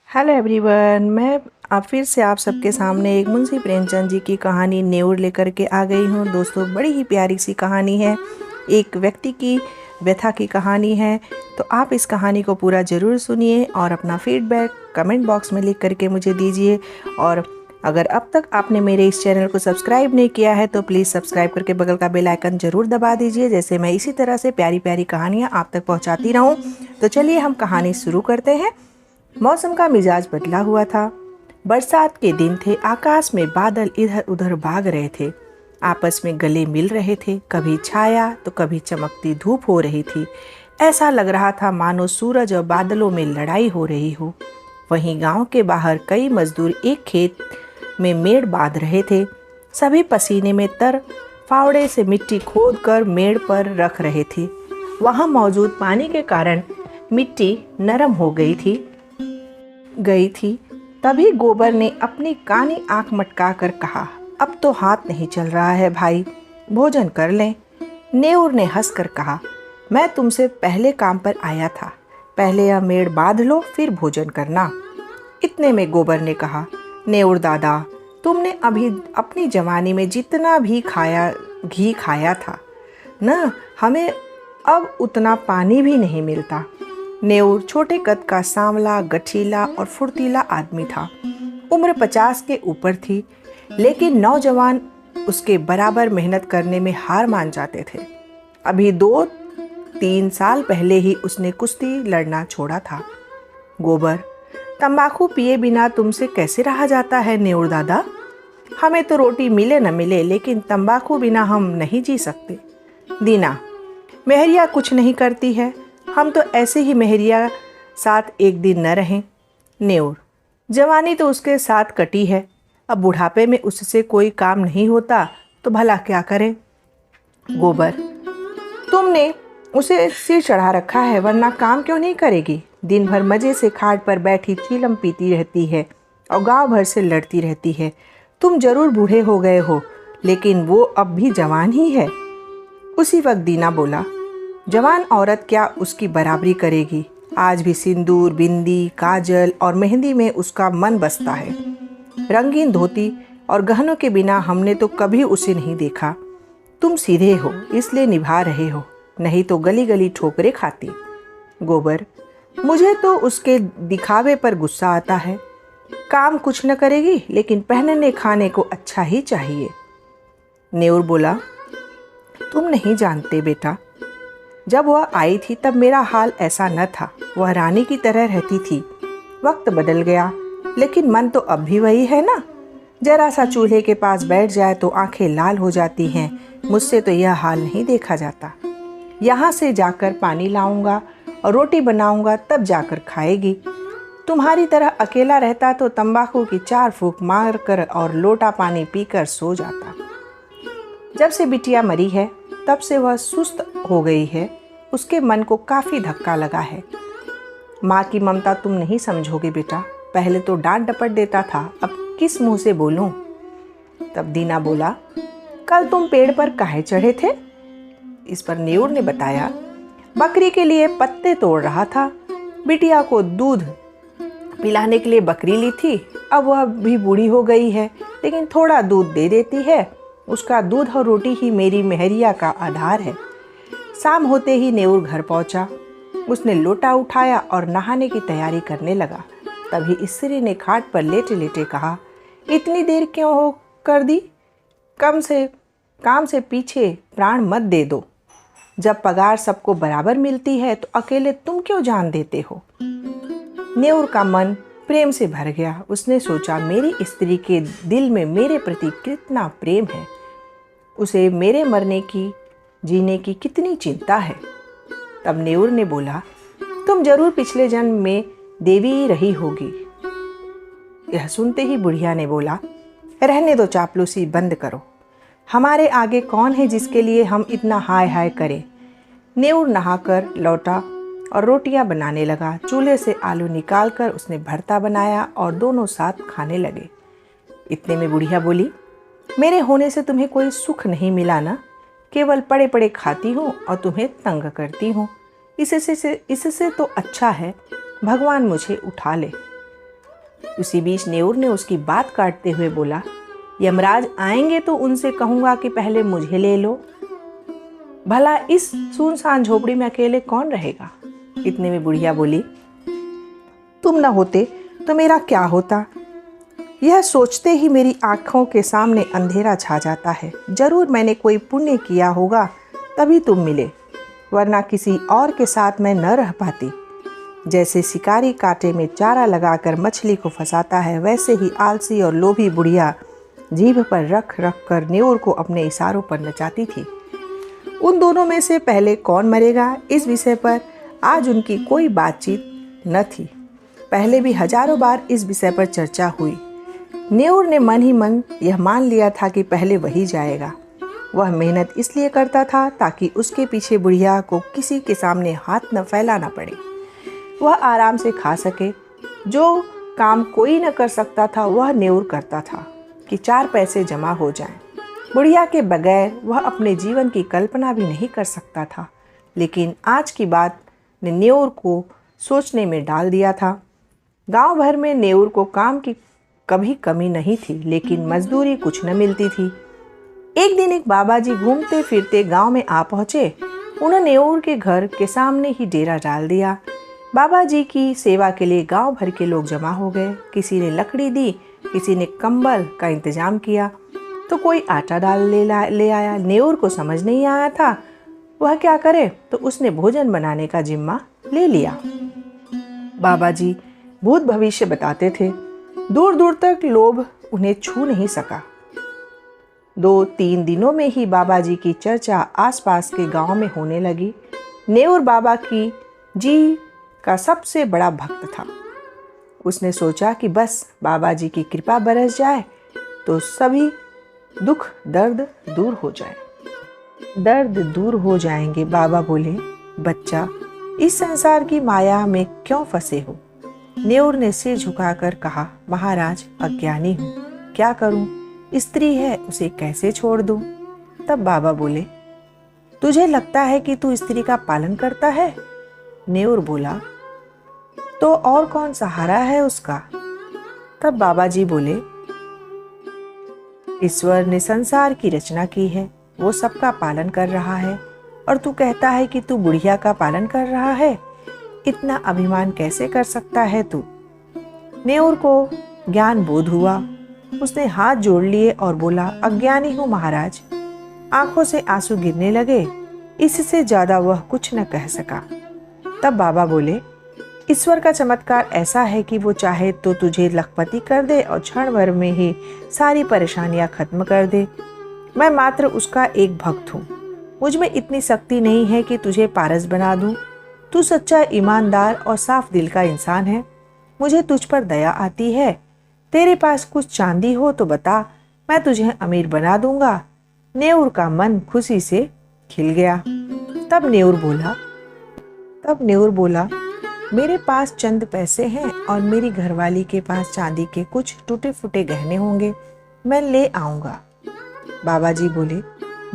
Hello everyone, मैं आप फिर से आप सबके सामने एक मुंशी प्रेमचंद जी की कहानी नेउर लेकर के आ गई हूँ। दोस्तों, बड़ी ही प्यारी सी कहानी है। एक व्यक्ति की व्यथा की कहानी है। तो आप इस कहानी को पूरा ज़रूर सुनिए और अपना फीडबैक कमेंट बॉक्स में लिख करके मुझे दीजिए। और अगर अब तक आपने मेरे इस चैनल को सब्सक्राइब नहीं किया है तो प्लीज़ सब्सक्राइब करके बगल का बेल आइकन ज़रूर दबा दीजिए, जैसे मैं इसी तरह से प्यारी प्यारी कहानियाँ आप तक पहुँचाती रहूँ। तो चलिए हम कहानी शुरू करते हैं। मौसम का मिजाज बदला हुआ था। बरसात के दिन थे। आकाश में बादल इधर उधर भाग रहे थे, आपस में गले मिल रहे थे। कभी छाया तो कभी चमकती धूप हो रही थी। ऐसा लग रहा था मानो सूरज और बादलों में लड़ाई हो रही हो। वहीं गांव के बाहर कई मजदूर एक खेत में मेड़ बांध रहे थे। सभी पसीने में तर फावड़े से मिट्टी खोद कर मेड़ पर रख रहे थे। वहां मौजूद पानी के कारण मिट्टी नरम हो गई थी। तभी गोबर ने अपनी कानी आंख मटका कर कहा, अब तो हाथ नहीं चल रहा है भाई, भोजन कर लें। नेउर ने हंसकर कहा, मैं तुमसे पहले काम पर आया था, पहले यह मेड़ बांध लो फिर भोजन करना। इतने में गोबर ने कहा, नेउर दादा, तुमने अभी अपनी जवानी में जितना भी घी खाया था न, हमें अब उतना पानी भी नहीं मिलता। नेउर छोटे कद का सांवला, गठीला और फुर्तीला आदमी था। उम्र 50 के ऊपर थी, लेकिन नौजवान उसके बराबर मेहनत करने में हार मान जाते थे। अभी 2-3 साल पहले ही उसने कुश्ती लड़ना छोड़ा था। गोबर, तंबाकू पिए बिना तुमसे कैसे रहा जाता है नेउर दादा? हमें तो रोटी मिले न मिले, लेकिन तंबाकू बिना हम नहीं जी सकते। दीना, मेहरिया कुछ नहीं करती है, हम तो ऐसे ही मेहरिया साथ एक दिन न रहें। नेउर, जवानी तो उसके साथ कटी है, अब बुढ़ापे में उससे कोई काम नहीं होता तो भला क्या करें। गोबर, तुमने उसे सिर चढ़ा रखा है, वरना काम क्यों नहीं करेगी? दिन भर मजे से खाट पर बैठी चीलम पीती रहती है और गांव भर से लड़ती रहती है। तुम जरूर बूढ़े हो गए हो, लेकिन वो अब भी जवान ही है। उसी वक्त दीना बोला, जवान औरत क्या उसकी बराबरी करेगी? आज भी सिंदूर, बिंदी, काजल और मेहंदी में उसका मन बसता है। रंगीन धोती और गहनों के बिना हमने तो कभी उसे नहीं देखा। तुम सीधे हो इसलिए निभा रहे हो, नहीं तो गली गली ठोकरे खाती। गोबर, मुझे तो उसके दिखावे पर गुस्सा आता है। काम कुछ न करेगी, लेकिन पहनने खाने को अच्छा ही चाहिए। नेउर बोला, तुम नहीं जानते बेटा, जब वह आई थी तब मेरा हाल ऐसा न था। वह रानी की तरह रहती थी। वक्त बदल गया, लेकिन मन तो अब भी वही है ना। जरा सा चूल्हे के पास बैठ जाए तो आंखें लाल हो जाती हैं। मुझसे तो यह हाल नहीं देखा जाता। यहाँ से जाकर पानी लाऊंगा और रोटी बनाऊंगा, तब जाकर खाएगी। तुम्हारी तरह अकेला रहता तो तंबाकू की 4 फूंक मार कर और लोटा पानी पीकर सो जाता। जब से बिटिया मरी है तब से वह सुस्त हो गई है। उसके मन को काफ़ी धक्का लगा है। माँ की ममता तुम नहीं समझोगे बेटा। पहले तो डांट डपट देता था, अब किस मुंह से बोलूं? तब दीना बोला, कल तुम पेड़ पर काहे चढ़े थे? इस पर नेउर ने बताया, बकरी के लिए पत्ते तोड़ रहा था। बिटिया को दूध पिलाने के लिए बकरी ली थी। अब वह भी बूढ़ी हो गई है, लेकिन थोड़ा दूध दे देती है। उसका दूध और रोटी ही मेरी मेहरिया का आधार है। शाम होते ही नेउर घर पहुंचा। उसने लोटा उठाया और नहाने की तैयारी करने लगा। तभी स्त्री ने खाट पर लेटे लेटे कहा, इतनी देर क्यों हो कर दी? काम से पीछे प्राण मत दे दो। जब पगार सबको बराबर मिलती है तो अकेले तुम क्यों जान देते हो? नेउर का मन प्रेम से भर गया। उसने सोचा, मेरी स्त्री के दिल में मेरे प्रति कितना प्रेम है। उसे मेरे मरने की, जीने की कितनी चिंता है। तब नेउर ने बोला, तुम जरूर पिछले जन्म में देवी रही होगी। यह सुनते ही बुढ़िया ने बोला, रहने दो, चापलूसी बंद करो। हमारे आगे कौन है जिसके लिए हम इतना हाय हाय करें? नेउर नहाकर लौटा और रोटियां बनाने लगा। चूल्हे से आलू निकालकर उसने भरता बनाया और दोनों साथ खाने लगे। इतने में बुढ़िया बोली, मेरे होने से तुम्हें कोई सुख नहीं मिला ना? केवल पड़े पड़े खाती हूँ और तुम्हें तंग करती हूँ। इससे तो अच्छा है भगवान मुझे उठा ले। उसी बीच नेउर ने उसकी बात काटते हुए बोला, यमराज आएंगे तो उनसे कहूंगा कि पहले मुझे ले लो। भला इस सुनसान झोपड़ी में अकेले कौन रहेगा। इतने में बुढ़िया बोली, तुम न होते तो मेरा क्या होता। यह सोचते ही मेरी आंखों के सामने अंधेरा छा जाता है। जरूर मैंने कोई पुण्य किया होगा तभी तुम मिले, वरना किसी और के साथ मैं न रह पाती। जैसे शिकारी कांटे में चारा लगाकर मछली को फंसाता है, वैसे ही आलसी और लोभी बुढ़िया जीभ पर रख रख कर नेउर को अपने इशारों पर नचाती थी। उन दोनों में से पहले कौन मरेगा, इस विषय पर आज उनकी कोई बातचीत न थी। पहले भी हजारों बार इस विषय पर चर्चा हुई। नेउर ने मन ही मन यह मान लिया था कि पहले वही जाएगा। वह मेहनत इसलिए करता था ताकि उसके पीछे बुढ़िया को किसी के सामने हाथ न फैलाना पड़े, वह आराम से खा सके। जो काम कोई न कर सकता था वह नेउर करता था कि 4 पैसे जमा हो जाएं। बुढ़िया के बगैर वह अपने जीवन की कल्पना भी नहीं कर सकता था। लेकिन आज की बात ने नेउर को सोचने में डाल दिया था। गांव भर में नेउर को काम की कभी कमी नहीं थी, लेकिन मजदूरी कुछ न मिलती थी। एक दिन एक बाबा जी घूमते फिरते गांव में आ पहुंचे। उन्होंने नेउर के घर के सामने ही डेरा डाल दिया। बाबा जी की सेवा के लिए गांव भर के लोग जमा हो गए। किसी ने लकड़ी दी, किसी ने कंबल का इंतजाम किया, तो कोई आटा दाल ले आया। नेउर को समझ नहीं आया था वह क्या करे, तो उसने भोजन बनाने का जिम्मा ले लिया। बाबा जी भूत भविष्य बताते थे। दूर दूर तक लोभ उन्हें छू नहीं सका। 2-3 दिनों में ही बाबा जी की चर्चा आसपास के गांव में होने लगी। नेउर बाबा की जी का सबसे बड़ा भक्त था। उसने सोचा कि बस बाबा जी की कृपा बरस जाए तो सभी दुख दर्द दूर हो जाए। दर्द दूर हो जाएंगे। बाबा बोले, बच्चा इस संसार की माया में क्यों फंसे हो। नेउर ने सिर झुकाकर कहा, महाराज अज्ञानी हूँ, क्या करूँ, स्त्री है उसे कैसे छोड़ दूँ। तब बाबा बोले, तुझे लगता है कि तू स्त्री का पालन करता है। नेउर बोला, तो और कौन सहारा है उसका। तब बाबा जी बोले, ईश्वर ने संसार की रचना की है, वो सबका पालन कर रहा है, और तू कहता है कि तू बुढ़िया का पालन कर रहा है। इतना अभिमान कैसे कर सकता है तू। नेउर को ज्ञान बोध हुआ। उसने हाथ जोड़ लिए और बोला, अज्ञानी हूँ महाराज। आंखों से आंसू गिरने लगे। इससे ज्यादा वह कुछ न कह सका। तब बाबा बोले, ईश्वर का चमत्कार ऐसा है कि वो चाहे तो तुझे लखपति कर दे और क्षण भर में ही सारी परेशानियां खत्म कर दे। मैं मात्र उसका एक भक्त हूँ। मुझ में इतनी शक्ति नहीं है कि तुझे पारस बना दूं। तू सच्चा, ईमानदार और साफ दिल का इंसान है। मुझे तुझ पर दया आती है। तेरे पास कुछ चांदी हो तो बता, मैं तुझे अमीर बना दूंगा। नेउर का मन खुशी से खिल गया। तब नेउर बोला, मेरे पास चंद पैसे हैं और मेरी घरवाली के पास चांदी के कुछ टूटे फूटे गहने होंगे, मैं ले आऊंगा। बाबा जी बोले,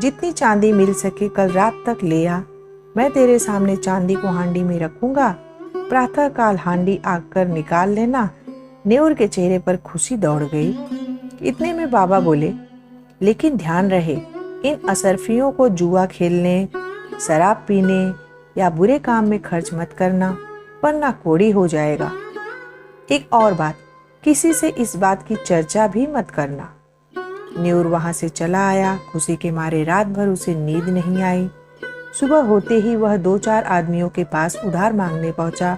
जितनी चांदी मिल सके कल रात तक ले आ। मैं तेरे सामने चांदी को हांडी में रखूंगा। प्रातः काल हांडी आकर निकाल लेना। नेउर के चेहरे पर खुशी दौड़ गई। इतने में बाबा बोले, लेकिन ध्यान रहे, इन असरफियों को जुआ खेलने, शराब पीने या बुरे काम में खर्च मत करना, वरना कोड़ी हो जाएगा। एक और बात, किसी से इस बात की चर्चा भी मत करना। नेउर वहां से चला आया। खुशी के मारे रात भर उसे नींद नहीं आई। सुबह होते ही वह 2-4 आदमियों के पास उधार मांगने पहुंचा।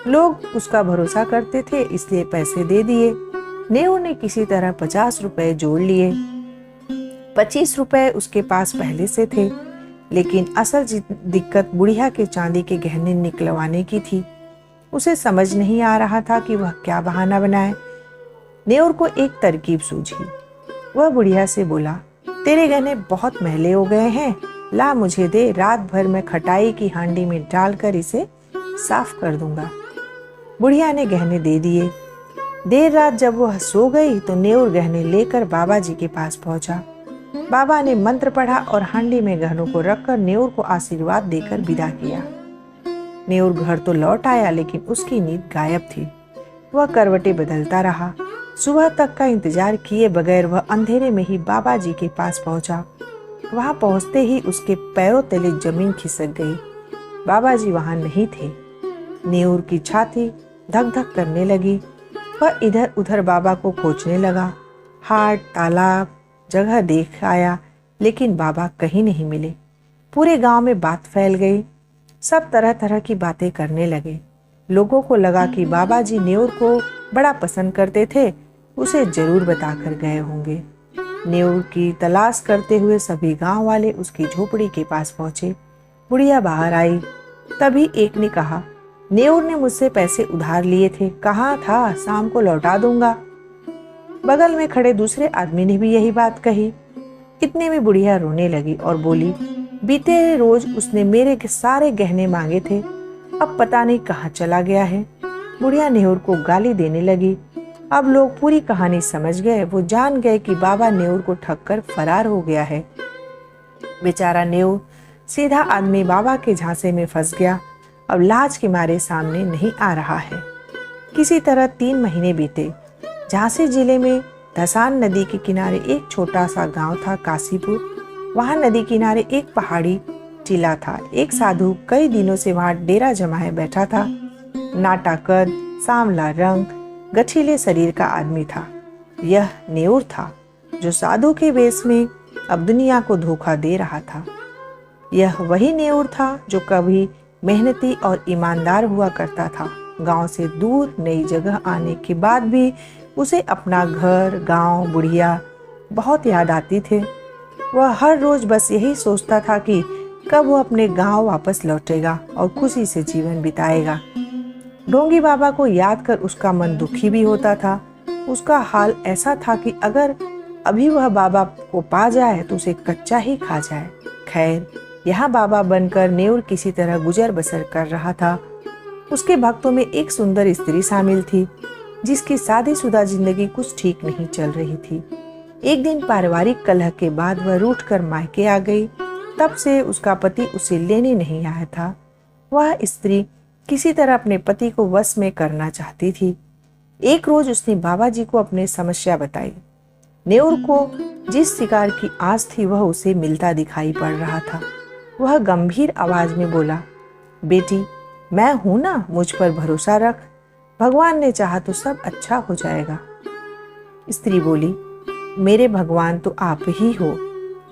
लोग उसका भरोसा करते थे, इसलिए पैसे दे दिए। नेउर ने किसी तरह 50 रुपए जोड़ लिए। 25 रुपए उसके पास पहले से थे, लेकिन असल दिक्कत बुढ़िया के चांदी के गहने निकलवाने की थी। उसे समझ नहीं आ रहा था कि वह क्या बहाना बनाए। नेउर को एक तरकीब सूझी। वह बुढ़िया से बोला, तेरे गहने बहुत मैले हो गए हैं, ला मुझे दे। रात भर में खटाई की हांडी में डालकर इसे साफ कर दूंगा। बुढ़िया ने गहने दे दिए। देर रात जब वह सो गई तो नेउर गहने लेकर बाबा जी के पास पहुंचा। बाबा ने मंत्र पढ़ा और हांडी में गहनों को रखकर नेउर को आशीर्वाद देकर विदा किया। नेउर घर तो लौट आया, लेकिन उसकी नींद गायब थी। वह करवटें बदलता रहा। सुबह तक का इंतजार किए बगैर वह अंधेरे में ही बाबा जी के पास पहुंचा। वहां पहुंचते ही उसके पैरों तले जमीन खिसक गई। बाबा जी वहां नहीं थे। नेऊर की छाती धक धक करने लगी। वह इधर उधर बाबा को खोजने लगा। हाट, तालाब, जगह देख आया, लेकिन बाबा कहीं नहीं मिले। पूरे गांव में बात फैल गई। सब तरह तरह की बातें करने लगे। लोगों को लगा कि बाबा जी नेऊर को बड़ा पसंद करते थे, उसे जरूर बताकर गए होंगे। नेऊर की तलाश करते हुए सभी गांव वाले उसकी झोपड़ी के पास पहुंचे। बुढ़िया बाहर आई। तभी एक ने कहा, नेऊर ने मुझसे पैसे उधार लिए थे, कहाँ था, शाम को लौटा दूंगा। बगल में खड़े दूसरे आदमी ने भी यही बात कही। इतने में बुढ़िया रोने लगी और बोली, बीते रोज उसने मेरे सारे गहने मांगे थे, अब पता नहीं कहाँ चला गया है। बुढ़िया नेऊर को गाली देने लगी। अब लोग पूरी कहानी समझ गए। वो जान गए कि बाबा नेऊर को ठग कर फरार हो गया है। बेचारा नेऊर सीधा आदमी बाबा के झांसे में फंस गया। अब लाज के मारे सामने नहीं आ रहा है। किसी तरह 3 महीने बीते। झांसी जिले में धसान नदी के किनारे एक छोटा सा गांव था, काशीपुर। वहां नदी किनारे एक पहाड़ी टीला था। एक साधु कई दिनों से वहां डेरा जमाए बैठा था। नाटा कद, सांवला रंग, गठीले शरीर का आदमी था। यह नेऊर था, जो साधु के वेश में अब दुनिया को धोखा दे रहा था। यह वही नेऊर था जो कभी मेहनती और ईमानदार हुआ करता था। गांव से दूर नई जगह आने के बाद भी उसे अपना घर, गांव, बुढ़िया बहुत याद आती थे। वह हर रोज बस यही सोचता था कि कब वो अपने गांव वापस लौटेगा और खुशी से जीवन बिताएगा। ढोंगी बाबा को याद कर उसका मन दुखी भी होता था। उसका हाल ऐसा था कि अगर अभी वह बाबा को पा जाए तो उसे कच्चा ही खा जाए। खैर, यहाँ बाबा बनकर नेऊर किसी तरह गुजर बसर कर रहा था। उसके भक्तों में एक सुंदर स्त्री शामिल थी, जिसकी शादीशुदा जिंदगी कुछ ठीक नहीं चल रही थी। एक दिन पारिवारिक कलह के बाद वह रूठ कर मायके आ गई। तब से उसका पति उसे लेने नहीं आया था। वह स्त्री किसी तरह अपने पति को वश में करना चाहती थी। एक रोज उसने बाबा जी को अपनी समस्या बताई। नेऊर को जिस शिकार की आस थी वह उसे मिलता दिखाई पड़ रहा था। वह गंभीर आवाज में बोला, बेटी, मैं हूं ना, मुझ पर भरोसा रख। भगवान ने चाहा तो सब अच्छा हो जाएगा। स्त्री बोली, मेरे भगवान तो आप ही हो,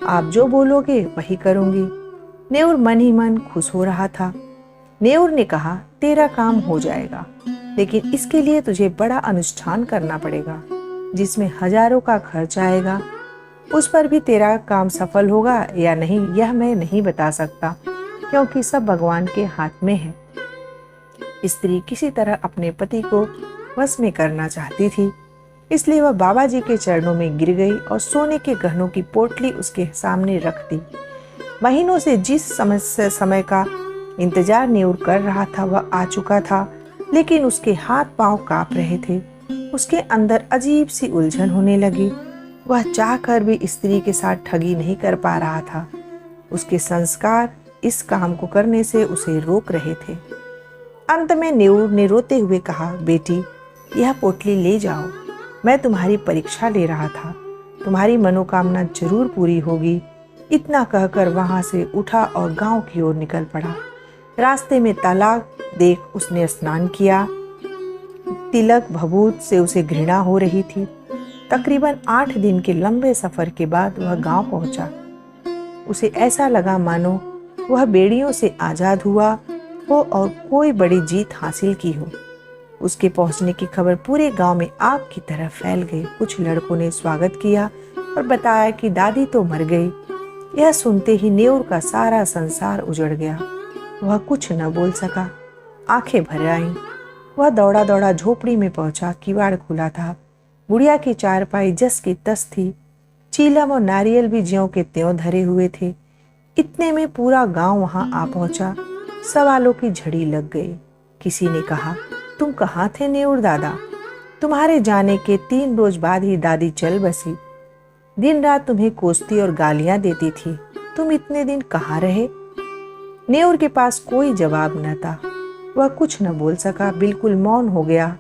आप जो बोलोगे वही करूंगी। नेऊर मन ही मन खुश हो रहा था। नेऊर ने कहा, तेरा काम हो जाएगा, लेकिन इसके लिए तुझे बड़ा अनुष्ठान करना पड़ेगा, जिसमें हजारों का खर्च आएगा। उस पर भी तेरा काम सफल होगा या नहीं यह मैं नहीं बता सकता, क्योंकि सब भगवान के हाथ में है। स्त्री किसी तरह अपने पति को वश में करना चाहती थी, इसलिए वह बाबा जी के चरणों में गिर गई और सोने के गहनों की पोटली उसके सामने रख दी। महीनों से जिस समय का इंतजार नेऊर कर रहा था वह आ चुका था, लेकिन उसके हाथ पांव कांप रहे थे। उसके अंदर अजीब सी उलझन होने लगी। वह चाहकर भी स्त्री के साथ ठगी नहीं कर पा रहा था। उसके संस्कार इस काम को करने से उसे रोक रहे थे। अंत में नेऊर ने रोते हुए कहा, बेटी, यह पोटली ले जाओ। मैं तुम्हारी परीक्षा ले रहा था, तुम्हारी मनोकामना जरूर पूरी होगी। इतना कहकर वहां से उठा और गांव की ओर निकल पड़ा। रास्ते में तालाब देख उसने स्नान किया। तिलक भभूत से उसे घृणा हो रही थी। तकरीबन 8 दिन के लंबे सफर के बाद वह गांव पहुंचा। उसे ऐसा लगा मानो वह बेड़ियों से आजाद हुआ हो और कोई बड़ी जीत हासिल की हो। उसके पहुंचने की खबर पूरे गांव में आग की तरह फैल गई। कुछ लड़कों ने स्वागत किया और बताया कि दादी तो मर गई। यह सुनते ही नेऊर का सारा संसार उजड़ गया। वह कुछ न बोल सका, आंखें भर आईं। वह दौड़ा दौड़ा झोपड़ी में पहुंचा। किवाड़ खुला था। बुढ़िया की चारपाई जस की तस थी। चीलम और नारियल भी ज्यों के त्यों धरे हुए थे। इतने में पूरा गांव वहां आ पहुंचा। सवालों की झड़ी लग गई। किसी ने कहा, तुम कहाँ थे नेऊर दादा? तुम्हारे जाने के 3 रोज बाद ही दादी चल बसी। दिन रात तुम्हें कोसती और गालियां देती थी। तुम इतने दिन कहाँ रहे? नेऊर के पास कोई जवाब न था। वह कुछ न बोल सका, बिल्कुल मौन हो गया।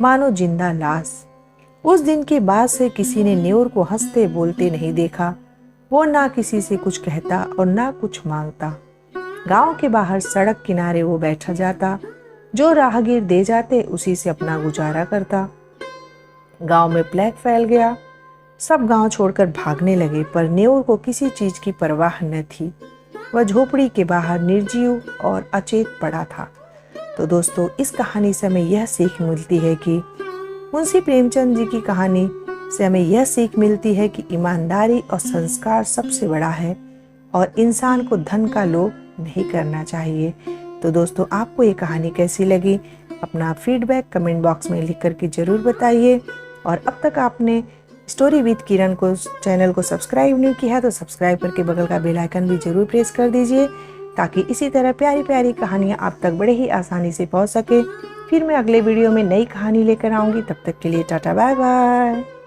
मानो जिंदा लाश। उस दिन के बाद से किसी ने न्योर को हंसते बोलते नहीं देखा। वो ना किसी से कुछ कहता और ना कुछ मांगता। गांव के बाहर सड़क किनारे वो बैठा जाता, जो राहगीर दे जाते उसी से अपना गुजारा करता। गांव में प्लेग फैल गया, सब गांव छोड़कर भागने लगे, पर न्योर को किसी चीज की परवाह न थी। वह झोपड़ी के बाहर निर्जीव और अचेत पड़ा था। तो दोस्तों, इस कहानी से हमें यह सीख मिलती है कि मुंशी प्रेमचंद जी की कहानी से हमें यह सीख मिलती है कि ईमानदारी और संस्कार सबसे बड़ा है और इंसान को धन का लोभ नहीं करना चाहिए। तो दोस्तों, आपको ये कहानी कैसी लगी? अपना फीडबैक कमेंट बॉक्स में लिख करके ज़रूर बताइए। और अब तक आपने स्टोरी विद किरण को चैनल को सब्सक्राइब नहीं किया है तो सब्सक्राइब करके बगल का बेल आइकन भी ज़रूर प्रेस कर दीजिए, ताकि इसी तरह प्यारी प्यारी कहानियाँ आप तक बड़े ही आसानी से पहुँच सके। फिर मैं अगले वीडियो में नई कहानी लेकर आऊँगी। तब तक के लिए टाटा बाय बाय।